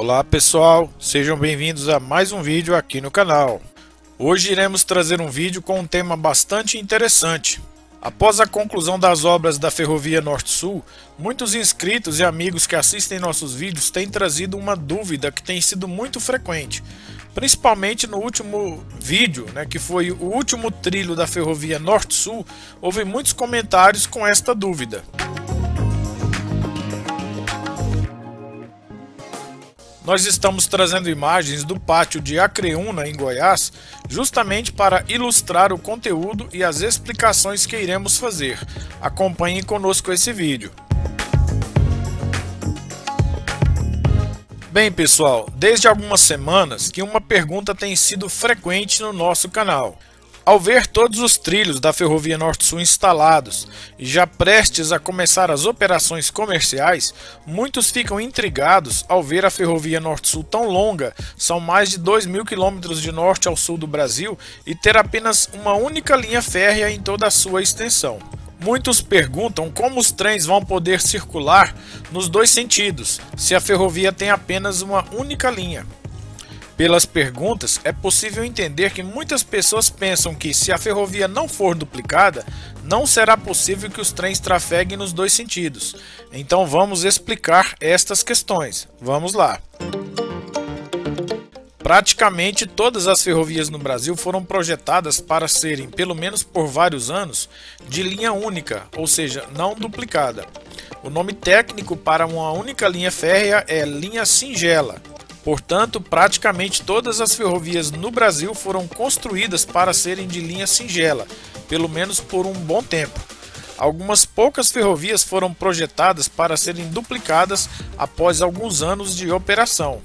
Olá pessoal, sejam bem-vindos a mais um vídeo aqui no canal. Hoje iremos trazer um vídeo com um tema bastante interessante. Após a conclusão das obras da Ferrovia Norte-Sul, muitos inscritos e amigos que assistem nossos vídeos têm trazido uma dúvida que tem sido muito frequente. Principalmente no último vídeo, que foi o último trilho da Ferrovia Norte-Sul, houve muitos comentários com esta dúvida. Nós estamos trazendo imagens do pátio de Acreúna, em Goiás, justamente para ilustrar o conteúdo e as explicações que iremos fazer. Acompanhem conosco esse vídeo. Bem pessoal, desde algumas semanas que uma pergunta tem sido frequente no nosso canal. Ao ver todos os trilhos da Ferrovia Norte-Sul instalados e já prestes a começar as operações comerciais, muitos ficam intrigados ao ver a Ferrovia Norte-Sul tão longa, são mais de 2.000 quilômetros de norte ao sul do Brasil, e ter apenas uma única linha férrea em toda a sua extensão. Muitos perguntam como os trens vão poder circular nos dois sentidos, se a ferrovia tem apenas uma única linha. Pelas perguntas, é possível entender que muitas pessoas pensam que, se a ferrovia não for duplicada, não será possível que os trens trafeguem nos dois sentidos. Então vamos explicar estas questões. Vamos lá! Praticamente todas as ferrovias no Brasil foram projetadas para serem, pelo menos por vários anos, de linha única, ou seja, não duplicada. O nome técnico para uma única linha férrea é linha singela. Portanto, praticamente todas as ferrovias no Brasil foram construídas para serem de linha singela, pelo menos por um bom tempo. Algumas poucas ferrovias foram projetadas para serem duplicadas após alguns anos de operação.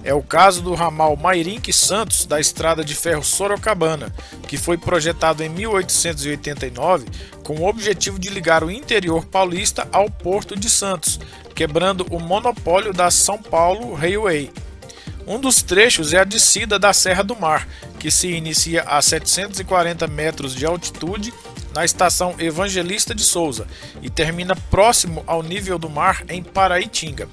É o caso do ramal Mairinque-Santos da Estrada de Ferro Sorocabana, que foi projetado em 1889 com o objetivo de ligar o interior paulista ao Porto de Santos, quebrando o monopólio da São Paulo Railway. Um dos trechos é a descida da Serra do Mar, que se inicia a 740 metros de altitude na estação Evangelista de Souza e termina próximo ao nível do mar em Paraitinga.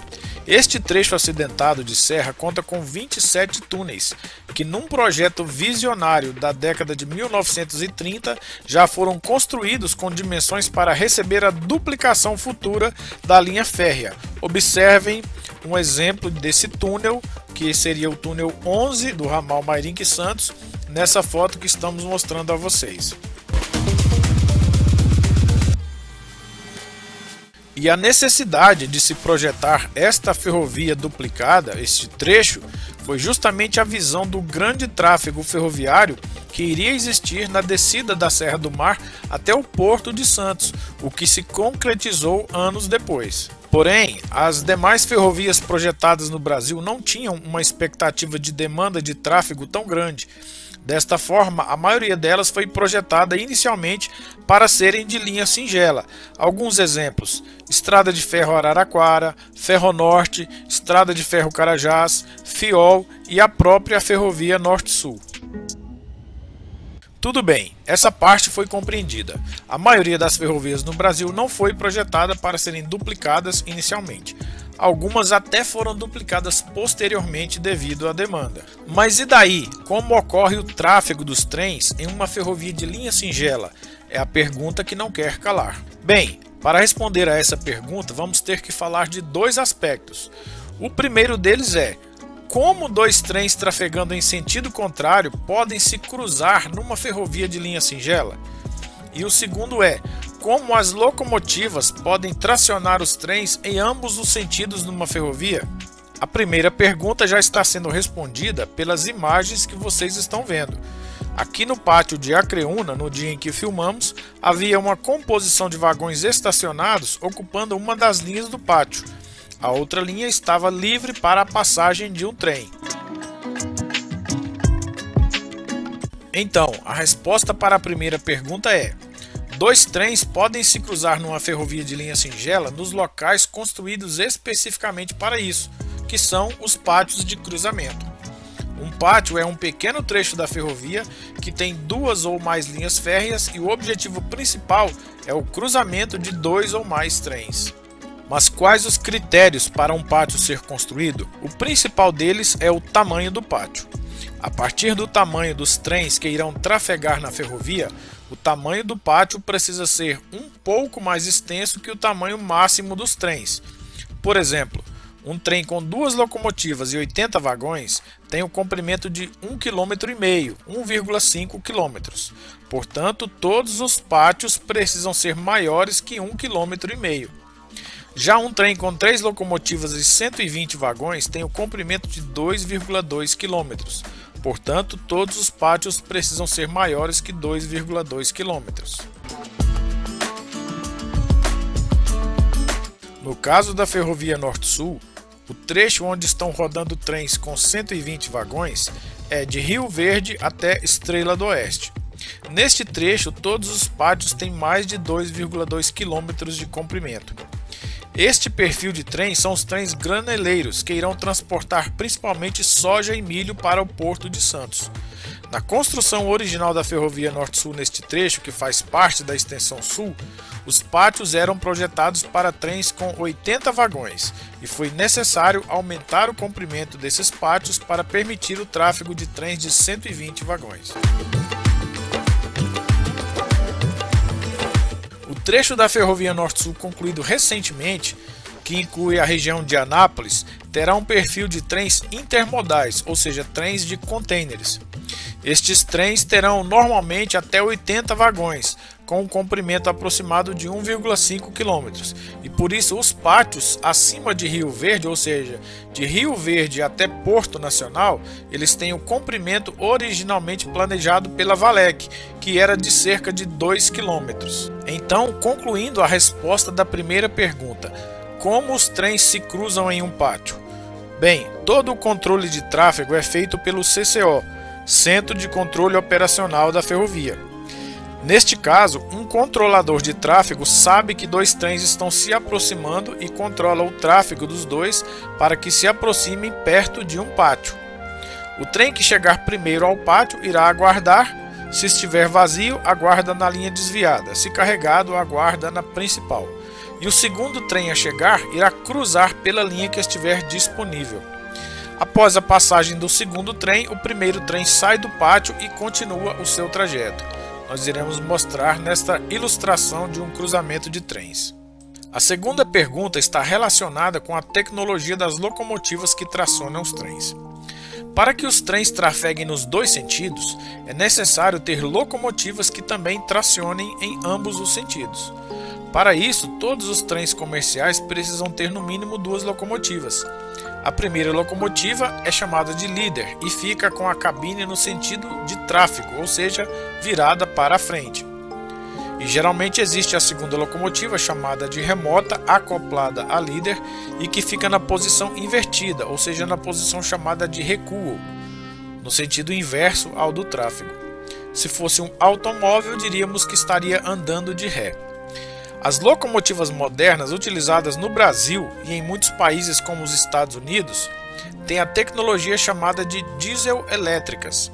Este trecho acidentado de serra conta com 27 túneis, que num projeto visionário da década de 1930 já foram construídos com dimensões para receber a duplicação futura da linha férrea. Observem um exemplo desse túnel, que seria o túnel 11 do ramal Mairinque-Santos, nessa foto que estamos mostrando a vocês. E a necessidade de se projetar esta ferrovia duplicada, este trecho, foi justamente a visão do grande tráfego ferroviário que iria existir na descida da Serra do Mar até o Porto de Santos, o que se concretizou anos depois. Porém, as demais ferrovias projetadas no Brasil não tinham uma expectativa de demanda de tráfego tão grande. Desta forma, a maioria delas foi projetada inicialmente para serem de linha singela. Alguns exemplos: Estrada de Ferro Araraquara, Ferronorte, Estrada de Ferro Carajás, Fiol e a própria Ferrovia Norte-Sul. Tudo bem, essa parte foi compreendida. A maioria das ferrovias no Brasil não foi projetada para serem duplicadas inicialmente. Algumas até foram duplicadas posteriormente devido à demanda. Mas e daí? Como ocorre o tráfego dos trens em uma ferrovia de linha singela? É a pergunta que não quer calar. Bem, para responder a essa pergunta, vamos ter que falar de dois aspectos. O primeiro deles é: como dois trens trafegando em sentido contrário podem se cruzar numa ferrovia de linha singela? E o segundo é: como as locomotivas podem tracionar os trens em ambos os sentidos numa ferrovia? A primeira pergunta já está sendo respondida pelas imagens que vocês estão vendo. Aqui no pátio de Acreúna, no dia em que filmamos, havia uma composição de vagões estacionados ocupando uma das linhas do pátio. A outra linha estava livre para a passagem de um trem. Então, a resposta para a primeira pergunta é: dois trens podem se cruzar numa ferrovia de linha singela nos locais construídos especificamente para isso, que são os pátios de cruzamento. Um pátio é um pequeno trecho da ferrovia que tem duas ou mais linhas férreas e o objetivo principal é o cruzamento de dois ou mais trens. Mas quais os critérios para um pátio ser construído? O principal deles é o tamanho do pátio. A partir do tamanho dos trens que irão trafegar na ferrovia, o tamanho do pátio precisa ser um pouco mais extenso que o tamanho máximo dos trens. Por exemplo, um trem com 2 locomotivas e 80 vagões tem um comprimento de 1,5 km, 1,5 km. Portanto, todos os pátios precisam ser maiores que 1,5 km. Já um trem com 3 locomotivas e 120 vagões tem um comprimento de 2,2 km. Portanto, todos os pátios precisam ser maiores que 2,2 km. No caso da Ferrovia Norte-Sul, o trecho onde estão rodando trens com 120 vagões é de Rio Verde até Estrela do Oeste. Neste trecho, todos os pátios têm mais de 2,2 km de comprimento. Este perfil de trem são os trens graneleiros, que irão transportar principalmente soja e milho para o Porto de Santos. Na construção original da Ferrovia Norte-Sul neste trecho, que faz parte da Extensão Sul, os pátios eram projetados para trens com 80 vagões e foi necessário aumentar o comprimento desses pátios para permitir o tráfego de trens de 120 vagões. O trecho da Ferrovia Norte-Sul concluído recentemente, que inclui a região de Anápolis, terá um perfil de trens intermodais, ou seja, trens de contêineres. Estes trens terão normalmente até 80 vagões, com um comprimento aproximado de 1,5 km, e por isso os pátios acima de Rio Verde, ou seja, de Rio Verde até Porto Nacional, eles têm o comprimento originalmente planejado pela Valec, que era de cerca de 2 km. Então, concluindo a resposta da primeira pergunta, como os trens se cruzam em um pátio? Bem, todo o controle de tráfego é feito pelo CCO, Centro de Controle Operacional da Ferrovia. Neste caso, um controlador de tráfego sabe que 2 trens estão se aproximando e controla o tráfego dos 2 para que se aproximem perto de um pátio. O trem que chegar primeiro ao pátio irá aguardar. Se estiver vazio, aguarda na linha desviada. Se carregado, aguarda na principal. E o segundo trem a chegar irá cruzar pela linha que estiver disponível. Após a passagem do segundo trem, o primeiro trem sai do pátio e continua o seu trajeto. Nós iremos mostrar nesta ilustração de um cruzamento de trens. A segunda pergunta está relacionada com a tecnologia das locomotivas que tracionam os trens. Para que os trens trafeguem nos 2 sentidos, é necessário ter locomotivas que também tracionem em ambos os sentidos. Para isso, todos os trens comerciais precisam ter no mínimo 2 locomotivas. A primeira locomotiva é chamada de líder e fica com a cabine no sentido de tráfego, ou seja, virada para a frente. E geralmente existe a segunda locomotiva chamada de remota, acoplada à líder e que fica na posição invertida, ou seja, na posição chamada de recuo, no sentido inverso ao do tráfego. Se fosse um automóvel, diríamos que estaria andando de ré. As locomotivas modernas utilizadas no Brasil e em muitos países como os Estados Unidos têm a tecnologia chamada de diesel elétricas.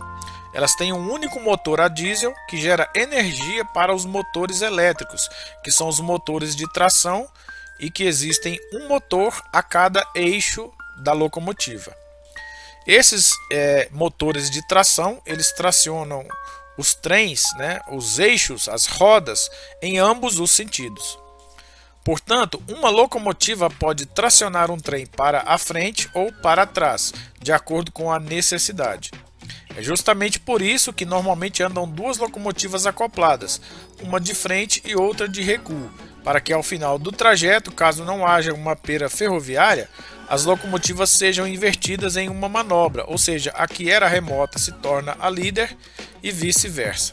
Elas têm um único motor a diesel que gera energia para os motores elétricos, que são os motores de tração, e que existem um motor a cada eixo da locomotiva. Esses motores de tração, eles tracionam os trens, os eixos, as rodas, em ambos os sentidos. Portanto, uma locomotiva pode tracionar um trem para a frente ou para trás, de acordo com a necessidade. É justamente por isso que normalmente andam 2 locomotivas acopladas, uma de frente e outra de recuo, para que ao final do trajeto, caso não haja uma pera ferroviária, as locomotivas sejam invertidas em uma manobra, ou seja, a que era remota se torna a líder e vice-versa.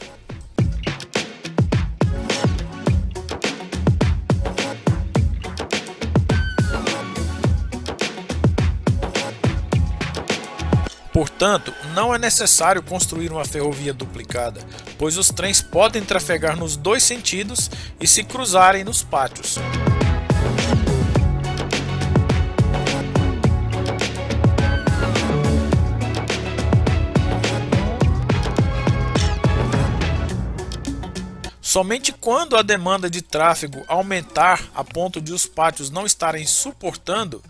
Portanto, não é necessário construir uma ferrovia duplicada, pois os trens podem trafegar nos 2 sentidos e se cruzarem nos pátios. Somente quando a demanda de tráfego aumentar a ponto de os pátios não estarem suportando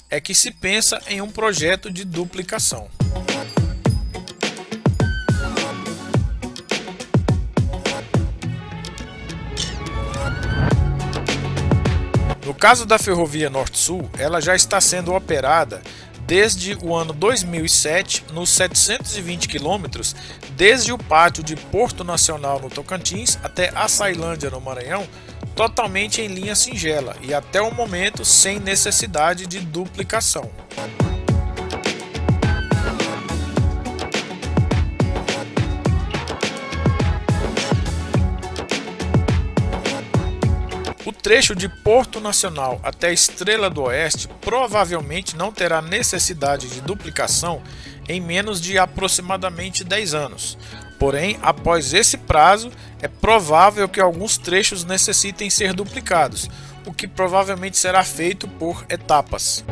é que se pensa em um projeto de duplicação. No caso da Ferrovia Norte-Sul, ela já está sendo operada desde o ano 2007 nos 720 quilômetros, desde o pátio de Porto Nacional no Tocantins até Açailândia no Maranhão, totalmente em linha singela e até o momento sem necessidade de duplicação. O trecho de Porto Nacional até Estrela do Oeste provavelmente não terá necessidade de duplicação em menos de aproximadamente 10 anos. Porém, após esse prazo, é provável que alguns trechos necessitem ser duplicados, o que provavelmente será feito por etapas.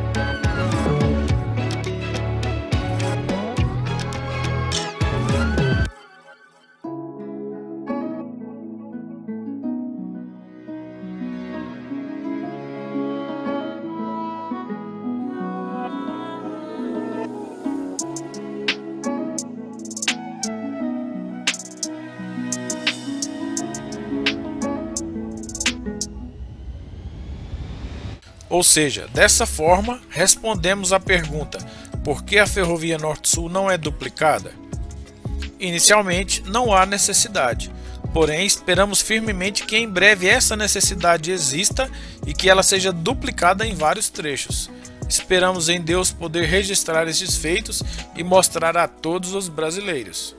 Ou seja, dessa forma, respondemos à pergunta: por que a Ferrovia Norte-Sul não é duplicada? Inicialmente, não há necessidade, porém esperamos firmemente que em breve essa necessidade exista e que ela seja duplicada em vários trechos. Esperamos em Deus poder registrar esses feitos e mostrar a todos os brasileiros.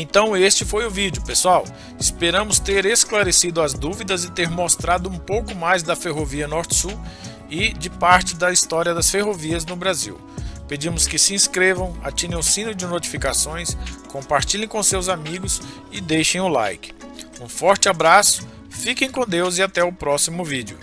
Então este foi o vídeo, pessoal. Esperamos ter esclarecido as dúvidas e ter mostrado um pouco mais da Ferrovia Norte-Sul e de parte da história das ferrovias no Brasil. Pedimos que se inscrevam, ativem o sino de notificações, compartilhem com seus amigos e deixem o like. Um forte abraço, fiquem com Deus e até o próximo vídeo.